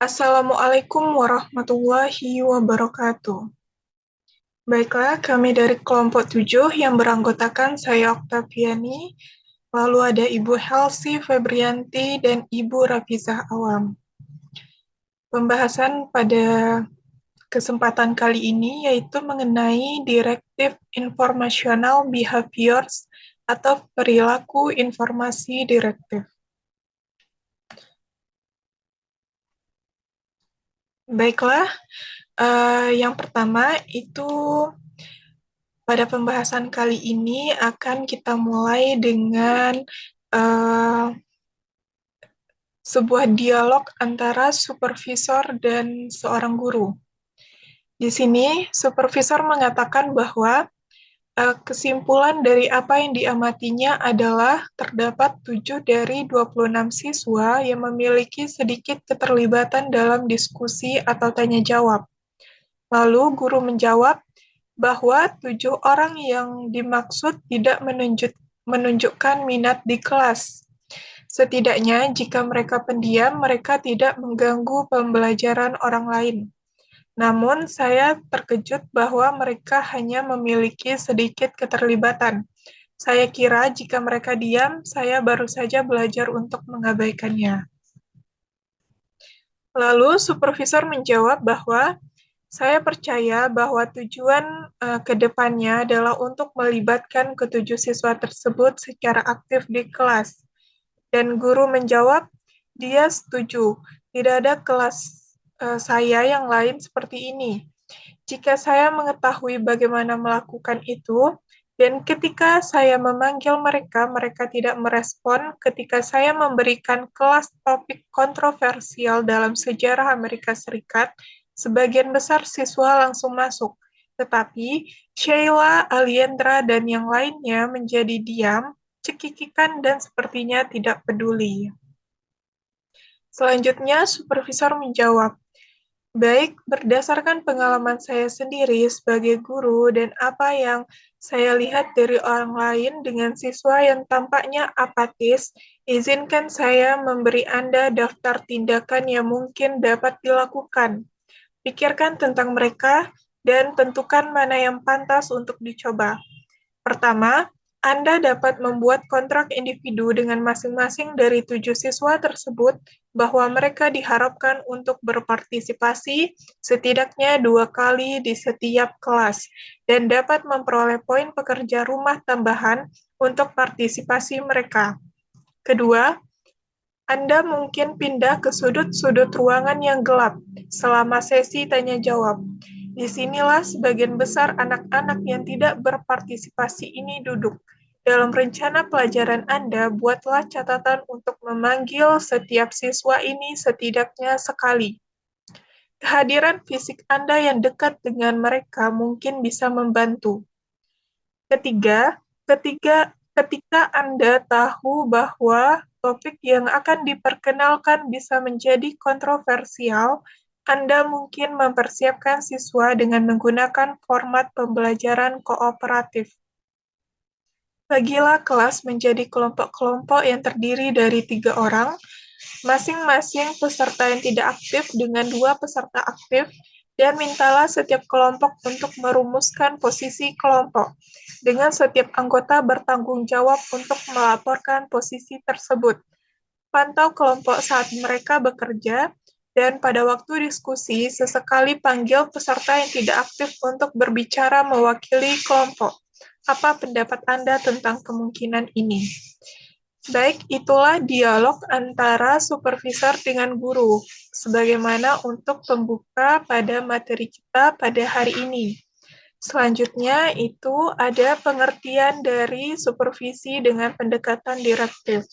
Assalamualaikum warahmatullahi wabarakatuh. Baiklah, kami dari kelompok 7 yang beranggotakan saya Oktaviani, lalu ada Ibu Helsi Febrianti dan Ibu Rafizah Awam. Pembahasan pada kesempatan kali ini yaitu mengenai Directive Informational Behaviors atau perilaku informasi direktif. Baiklah, yang pertama itu pada pembahasan kali ini akan kita mulai dengan uh, sebuah dialog antara supervisor dan seorang guru. Di sini, supervisor mengatakan bahwa kesimpulan dari apa yang diamatinya adalah terdapat 7 dari 26 siswa yang memiliki sedikit keterlibatan dalam diskusi atau tanya jawab. Lalu guru menjawab bahwa 7 orang yang dimaksud tidak menunjukkan minat di kelas. Setidaknya jika mereka pendiam, mereka tidak mengganggu pembelajaran orang lain. Namun saya terkejut bahwa mereka hanya memiliki sedikit keterlibatan. Saya kira jika mereka diam, saya baru saja belajar untuk mengabaikannya. Lalu supervisor menjawab bahwa saya percaya bahwa tujuan ke depannya adalah untuk melibatkan ketujuh siswa tersebut secara aktif di kelas. Dan guru menjawab, dia setuju. Tidak ada kelas saya yang lain seperti ini. Jika saya mengetahui bagaimana melakukan itu, dan ketika saya memanggil mereka, mereka tidak merespon. Ketika saya memberikan kelas topik kontroversial dalam sejarah Amerika Serikat, sebagian besar siswa langsung masuk. Tetapi Sheila, Aliendra, dan yang lainnya menjadi diam, cekikikan, dan sepertinya tidak peduli. Selanjutnya, supervisor menjawab, baik, berdasarkan pengalaman saya sendiri sebagai guru dan apa yang saya lihat dari orang lain dengan siswa yang tampaknya apatis, izinkan saya memberi Anda daftar tindakan yang mungkin dapat dilakukan. Pikirkan tentang mereka dan tentukan mana yang pantas untuk dicoba. Pertama, Anda dapat membuat kontrak individu dengan masing-masing dari 7 siswa tersebut bahwa mereka diharapkan untuk berpartisipasi setidaknya 2 kali di setiap kelas dan dapat memperoleh poin pekerja rumah tambahan untuk partisipasi mereka. Kedua, Anda mungkin pindah ke sudut-sudut ruangan yang gelap selama sesi tanya-jawab. Disinilah sebagian besar anak-anak yang tidak berpartisipasi ini duduk. Dalam rencana pelajaran Anda, buatlah catatan untuk memanggil setiap siswa ini setidaknya sekali. Kehadiran fisik Anda yang dekat dengan mereka mungkin bisa membantu. Ketiga, ketika Anda tahu bahwa topik yang akan diperkenalkan bisa menjadi kontroversial, Anda mungkin mempersiapkan siswa dengan menggunakan format pembelajaran kooperatif. Bagilah kelas menjadi kelompok-kelompok yang terdiri dari 3 orang, masing-masing peserta yang tidak aktif dengan 2 peserta aktif, dan mintalah setiap kelompok untuk merumuskan posisi kelompok, dengan setiap anggota bertanggung jawab untuk melaporkan posisi tersebut. Pantau kelompok saat mereka bekerja, dan pada waktu diskusi, sesekali panggil peserta yang tidak aktif untuk berbicara mewakili kelompok. Apa pendapat Anda tentang kemungkinan ini? Baik, itulah dialog antara supervisor dengan guru, sebagaimana untuk pembuka pada materi kita pada hari ini. Selanjutnya itu ada pengertian dari supervisi dengan pendekatan direktif.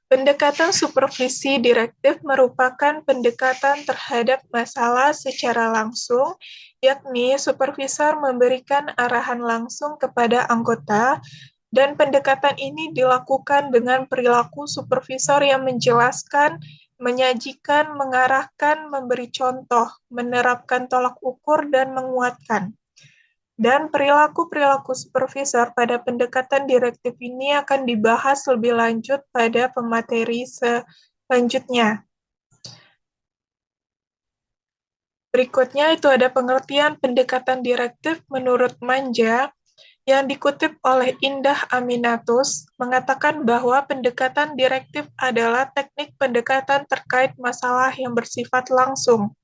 Pendekatan supervisi direktif merupakan pendekatan terhadap masalah secara langsung, yakni supervisor memberikan arahan langsung kepada anggota, dan pendekatan ini dilakukan dengan perilaku supervisor yang menjelaskan, menyajikan, mengarahkan, memberi contoh, menerapkan tolak ukur, dan menguatkan. Dan perilaku-perilaku supervisor pada pendekatan direktif ini akan dibahas lebih lanjut pada pemateri selanjutnya. Berikutnya itu ada pengertian pendekatan direktif menurut Manja yang dikutip oleh Indah Aminatus, mengatakan bahwa pendekatan direktif adalah teknik pendekatan terkait masalah yang bersifat langsung.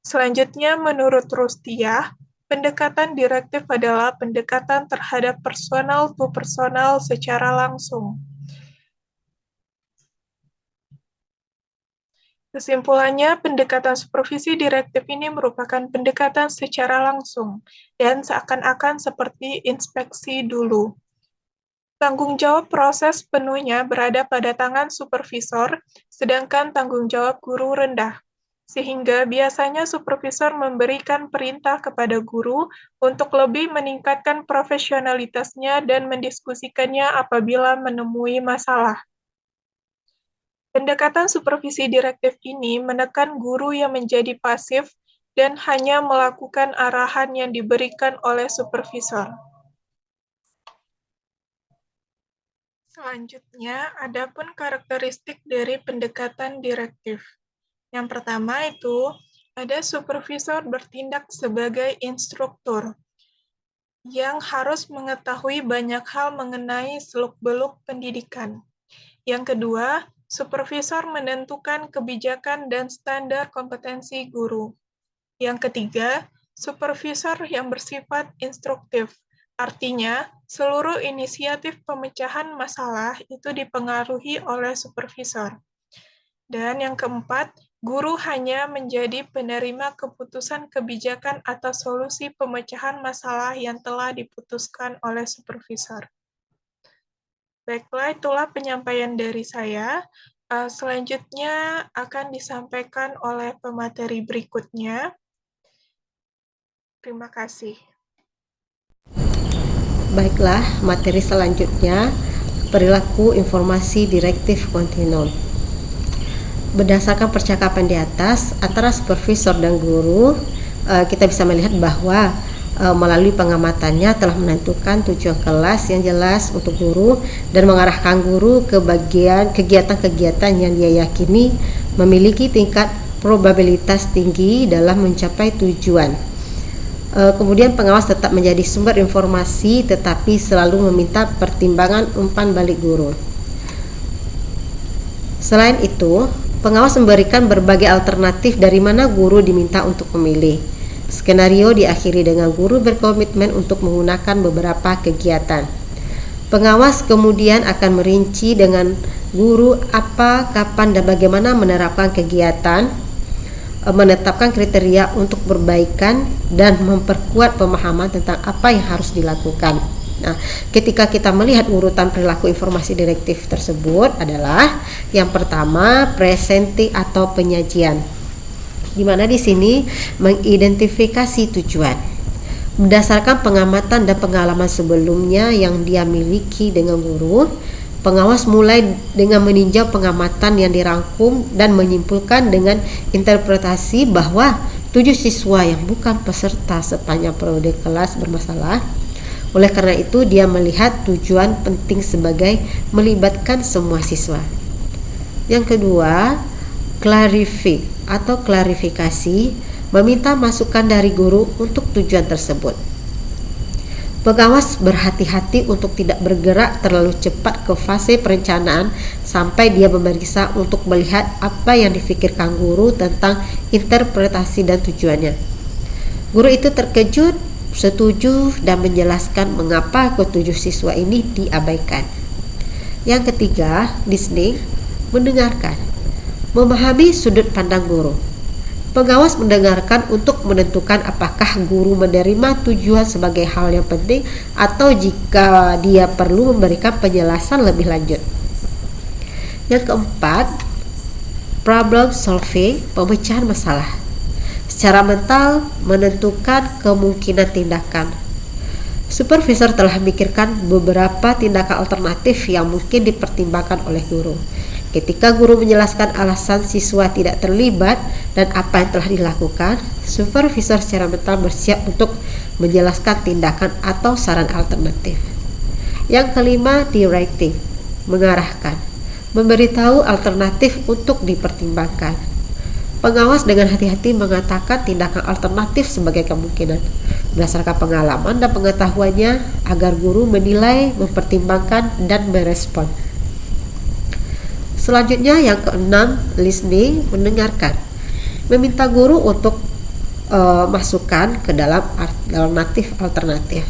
Selanjutnya, menurut Rustiah, pendekatan direktif adalah pendekatan terhadap personal to personal secara langsung. Kesimpulannya, pendekatan supervisi direktif ini merupakan pendekatan secara langsung dan seakan-akan seperti inspeksi dulu. Tanggung jawab proses penuhnya berada pada tangan supervisor, sedangkan tanggung jawab guru rendah. Sehingga biasanya supervisor memberikan perintah kepada guru untuk lebih meningkatkan profesionalitasnya dan mendiskusikannya apabila menemui masalah. Pendekatan supervisi direktif ini menekan guru yang menjadi pasif dan hanya melakukan arahan yang diberikan oleh supervisor. Selanjutnya, adapun karakteristik dari pendekatan direktif. Yang pertama itu, ada supervisor bertindak sebagai instruktur yang harus mengetahui banyak hal mengenai seluk-beluk pendidikan. Yang kedua, supervisor menentukan kebijakan dan standar kompetensi guru. Yang ketiga, supervisor yang bersifat instruktif. Artinya, seluruh inisiatif pemecahan masalah itu dipengaruhi oleh supervisor. Dan yang keempat, guru hanya menjadi penerima keputusan kebijakan atau solusi pemecahan masalah yang telah diputuskan oleh supervisor. Baiklah, itulah penyampaian dari saya. Selanjutnya akan disampaikan oleh pemateri berikutnya. Terima kasih. Baiklah, materi selanjutnya, perilaku informasi direktif kontinum. Berdasarkan percakapan di atas antara supervisor dan guru, kita bisa melihat bahwa melalui pengamatannya telah menentukan tujuan kelas yang jelas untuk guru dan mengarahkan guru ke bagian kegiatan-kegiatan yang dia yakini memiliki tingkat probabilitas tinggi dalam mencapai tujuan. Kemudian pengawas tetap menjadi sumber informasi tetapi selalu meminta pertimbangan umpan balik guru. Selain itu, pengawas memberikan berbagai alternatif dari mana guru diminta untuk memilih. Skenario diakhiri dengan guru berkomitmen untuk menggunakan beberapa kegiatan. Pengawas kemudian akan merinci dengan guru apa, kapan, dan bagaimana menerapkan kegiatan, menetapkan kriteria untuk perbaikan, dan memperkuat pemahaman tentang apa yang harus dilakukan. Nah, ketika kita melihat urutan perilaku informasi direktif tersebut adalah yang pertama, presenting atau penyajian. Di mana di sini mengidentifikasi tujuan. Berdasarkan pengamatan dan pengalaman sebelumnya yang dia miliki dengan guru, pengawas mulai dengan meninjau pengamatan yang dirangkum dan menyimpulkan dengan interpretasi bahwa 7 siswa yang bukan peserta sepanjang periode kelas bermasalah. Oleh karena itu, dia melihat tujuan penting sebagai melibatkan semua siswa. Yang kedua, klarifikasi, meminta masukan dari guru untuk tujuan tersebut. Pengawas berhati-hati untuk tidak bergerak terlalu cepat ke fase perencanaan sampai dia memeriksa untuk melihat apa yang dipikirkan guru tentang interpretasi dan tujuannya. Guru itu terkejut, setuju, dan menjelaskan mengapa ketujuh siswa ini diabaikan. Yang ketiga, listening, mendengarkan, memahami sudut pandang guru. Pengawas mendengarkan untuk menentukan apakah guru menerima tujuan sebagai hal yang penting atau jika dia perlu memberikan penjelasan lebih lanjut. Yang keempat, problem solving, pemecahan masalah. Secara mental, menentukan kemungkinan tindakan. Supervisor telah memikirkan beberapa tindakan alternatif yang mungkin dipertimbangkan oleh guru. Ketika guru menjelaskan alasan siswa tidak terlibat dan apa yang telah dilakukan, supervisor secara mental bersiap untuk menjelaskan tindakan atau saran alternatif. Yang kelima, directing, mengarahkan, memberitahu alternatif untuk dipertimbangkan. Pengawas dengan hati-hati mengatakan tindakan alternatif sebagai kemungkinan berdasarkan pengalaman dan pengetahuannya agar guru menilai, mempertimbangkan, dan merespon. Selanjutnya yang keenam, listening, mendengarkan. Meminta guru untuk masukan ke dalam alternatif.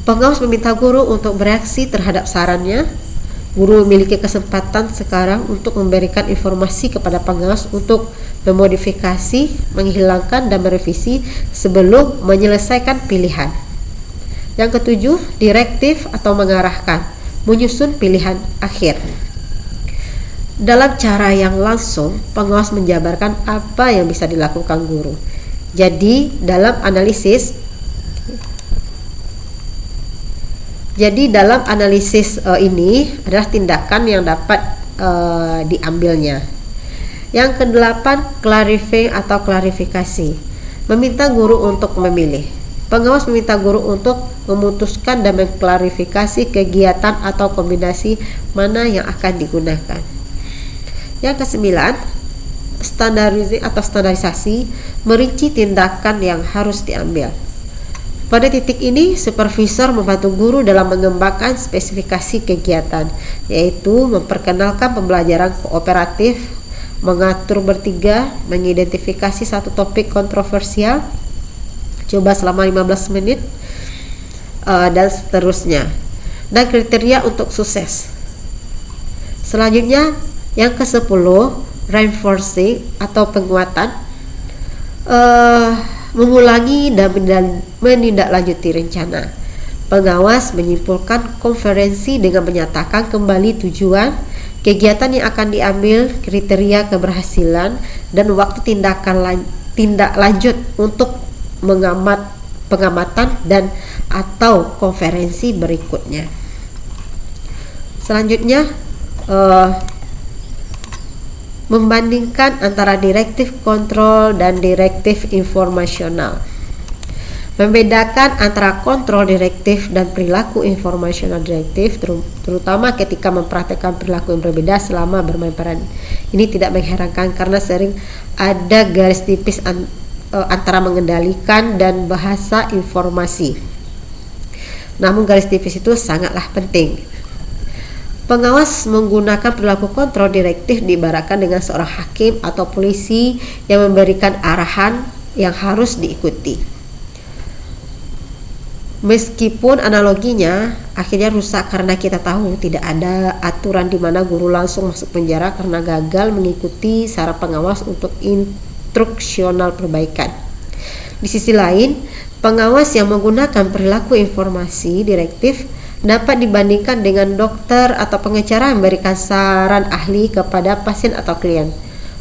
Pengawas meminta guru untuk bereaksi terhadap sarannya. Guru memiliki kesempatan sekarang untuk memberikan informasi kepada pengawas untuk memodifikasi, menghilangkan, dan merevisi sebelum menyelesaikan pilihan. Yang ketujuh, direktif atau mengarahkan, menyusun pilihan akhir. Dalam cara yang langsung, pengawas menjabarkan apa yang bisa dilakukan guru. Jadi dalam analisis ini adalah tindakan yang dapat diambilnya. Yang kedelapan, clarifying atau klarifikasi, meminta guru untuk memilih. Pengawas meminta guru untuk memutuskan dan mengklarifikasi kegiatan atau kombinasi mana yang akan digunakan. Yang kesembilan, standarisasi, merinci tindakan yang harus diambil. Pada titik ini, supervisor membantu guru dalam mengembangkan spesifikasi kegiatan, yaitu memperkenalkan pembelajaran kooperatif, mengatur bertiga, mengidentifikasi satu topik kontroversial, coba selama 15 menit, dan seterusnya, dan kriteria untuk sukses. Selanjutnya, yang ke-10, reinforcing atau penguatan, mengulangi dan menindaklanjuti rencana. Pengawas menyimpulkan konferensi dengan menyatakan kembali tujuan, kegiatan yang akan diambil, kriteria keberhasilan, dan waktu tindak lanjut untuk pengamatan dan atau konferensi berikutnya. Selanjutnya, membandingkan antara direktif kontrol dan direktif informasional. Membedakan antara kontrol direktif dan perilaku informasional direktif, terutama ketika mempraktekkan perilaku yang berbeda selama bermain peran. Ini tidak mengherankan karena sering ada garis tipis antara mengendalikan dan bahasa informasi. Namun garis tipis itu sangatlah penting. Pengawas menggunakan perilaku kontrol direktif diibaratkan dengan seorang hakim atau polisi yang memberikan arahan yang harus diikuti. Meskipun analoginya akhirnya rusak karena kita tahu tidak ada aturan di mana guru langsung masuk penjara karena gagal mengikuti saran pengawas untuk instruksional perbaikan. Di sisi lain, pengawas yang menggunakan perilaku informasi direktif dapat dibandingkan dengan dokter atau pengacara yang memberikan saran ahli kepada pasien atau klien.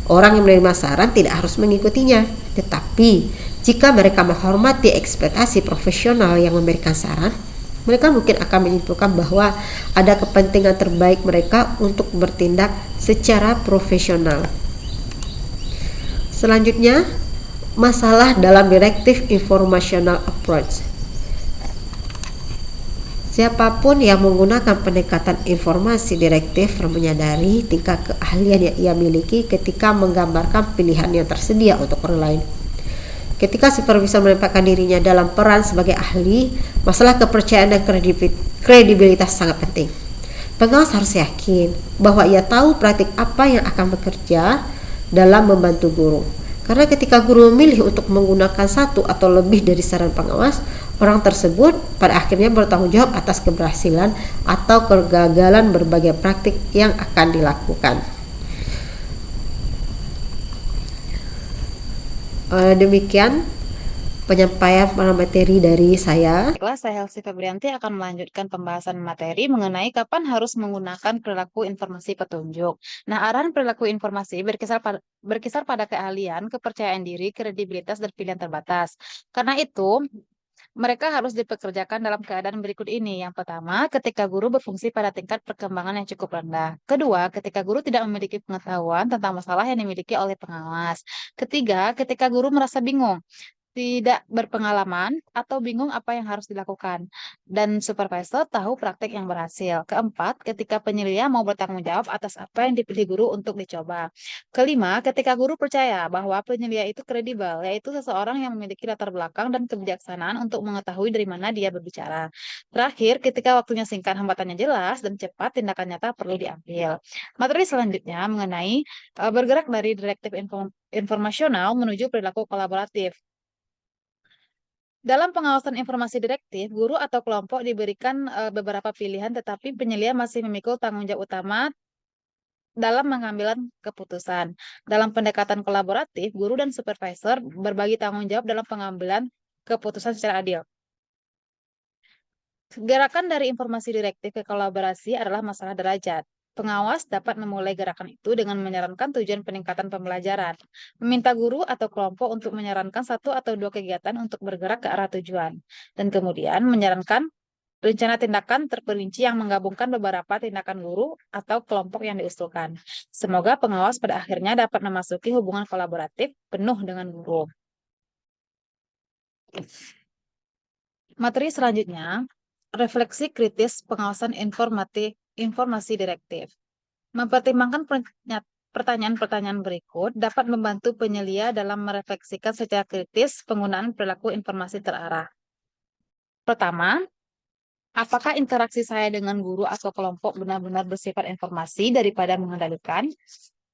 Orang yang menerima saran tidak harus mengikutinya, tetapi jika mereka menghormati ekspektasi profesional yang memberikan saran, mereka mungkin akan menyimpulkan bahwa ada kepentingan terbaik mereka untuk bertindak secara profesional. Selanjutnya, masalah dalam directive informational approach. Siapapun yang menggunakan pendekatan informasi direktif menyadari tingkat keahlian yang ia miliki ketika menggambarkan pilihan yang tersedia untuk orang lain. Ketika supervisor menempatkan dirinya dalam peran sebagai ahli, masalah kepercayaan dan kredibilitas sangat penting. Pengawas harus yakin bahwa ia tahu praktik apa yang akan bekerja dalam membantu guru. Karena ketika guru memilih untuk menggunakan satu atau lebih dari saran pengawas, orang tersebut pada akhirnya bertanggung jawab atas keberhasilan atau kegagalan berbagai praktik yang akan dilakukan. Demikian penyampaian materi dari saya. Baiklah, saya Helsi Febrianti akan melanjutkan pembahasan materi mengenai kapan harus menggunakan perilaku informasi petunjuk. Nah, arahan perilaku informasi berkisar pada keahlian, kepercayaan diri, kredibilitas, dan pilihan terbatas. Karena itu, mereka harus dipekerjakan dalam keadaan berikut ini. Yang pertama, ketika guru berfungsi pada tingkat perkembangan yang cukup rendah. Kedua, ketika guru tidak memiliki pengetahuan tentang masalah yang dimiliki oleh pengawas. Ketiga, ketika guru merasa bingung tidak berpengalaman atau bingung apa yang harus dilakukan, dan supervisor tahu praktek yang berhasil. Keempat, ketika penyelia mau bertanggung jawab atas apa yang dipilih guru untuk dicoba. Kelima, ketika guru percaya bahwa penyelia itu kredibel, yaitu seseorang yang memiliki latar belakang dan kebijaksanaan untuk mengetahui dari mana dia berbicara. Terakhir, ketika waktunya singkat, hambatannya jelas, dan cepat, tindakan nyata perlu diambil. Materi selanjutnya mengenai bergerak dari direktif informasional menuju perilaku kolaboratif. Dalam pengawasan informasi direktif, guru atau kelompok diberikan beberapa pilihan, tetapi penyelia masih memikul tanggung jawab utama dalam mengambil keputusan. Dalam pendekatan kolaboratif, guru dan supervisor berbagi tanggung jawab dalam pengambilan keputusan secara adil. Gerakan dari informasi direktif ke kolaborasi adalah masalah derajat. Pengawas dapat memulai gerakan itu dengan menyarankan tujuan peningkatan pembelajaran, meminta guru atau kelompok untuk menyarankan satu atau dua kegiatan untuk bergerak ke arah tujuan, dan kemudian menyarankan rencana tindakan terperinci yang menggabungkan beberapa tindakan guru atau kelompok yang diusulkan. Semoga pengawas pada akhirnya dapat memasuki hubungan kolaboratif penuh dengan guru. Materi selanjutnya, refleksi kritis pengawasan informasi direktif. Mempertimbangkan pertanyaan-pertanyaan berikut dapat membantu penyelia dalam merefleksikan secara kritis penggunaan perilaku informasi terarah. Pertama, apakah interaksi saya dengan guru atau kelompok benar-benar bersifat informasi daripada mengendalikan?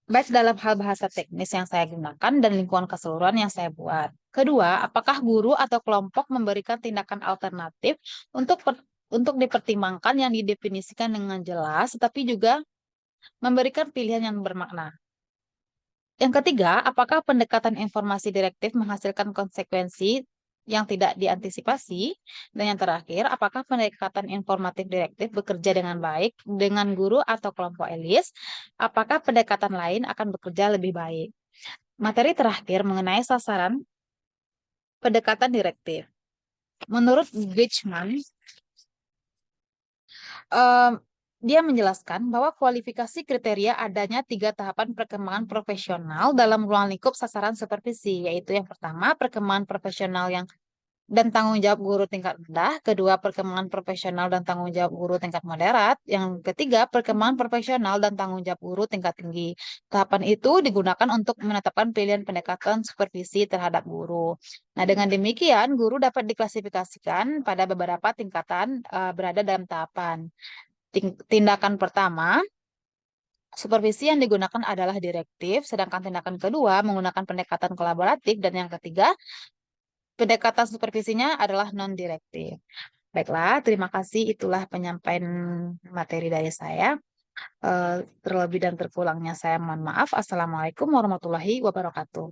Baik dalam hal bahasa teknis yang saya gunakan dan lingkungan keseluruhan yang saya buat. Kedua, apakah guru atau kelompok memberikan tindakan alternatif untuk dipertimbangkan yang didefinisikan dengan jelas, tetapi juga memberikan pilihan yang bermakna. Yang ketiga, apakah pendekatan informasi direktif menghasilkan konsekuensi yang tidak diantisipasi? Dan yang terakhir, apakah pendekatan informatif direktif bekerja dengan baik dengan guru atau kelompok elis? Apakah pendekatan lain akan bekerja lebih baik? Materi terakhir mengenai sasaran pendekatan direktif. Menurut Bridgman, dia menjelaskan bahwa kualifikasi kriteria adanya 3 tahapan perkembangan profesional dalam ruang lingkup sasaran supervisi, yaitu yang pertama, perkembangan profesional dan tanggung jawab guru tingkat rendah, kedua, perkembangan profesional dan tanggung jawab guru tingkat moderat, yang ketiga, perkembangan profesional dan tanggung jawab guru tingkat tinggi. Tahapan itu digunakan untuk menetapkan pilihan pendekatan supervisi terhadap guru. Nah, dengan demikian, guru dapat diklasifikasikan pada beberapa tingkatan berada dalam tahapan. Tindakan pertama, supervisi yang digunakan adalah direktif, sedangkan tindakan kedua menggunakan pendekatan kolaboratif, dan yang ketiga, pendekatan supervisinya adalah non-direktif. Baiklah, terima kasih. Itulah penyampaian materi dari saya. Terlebih dan terkurangnya saya mohon maaf. Assalamualaikum warahmatullahi wabarakatuh.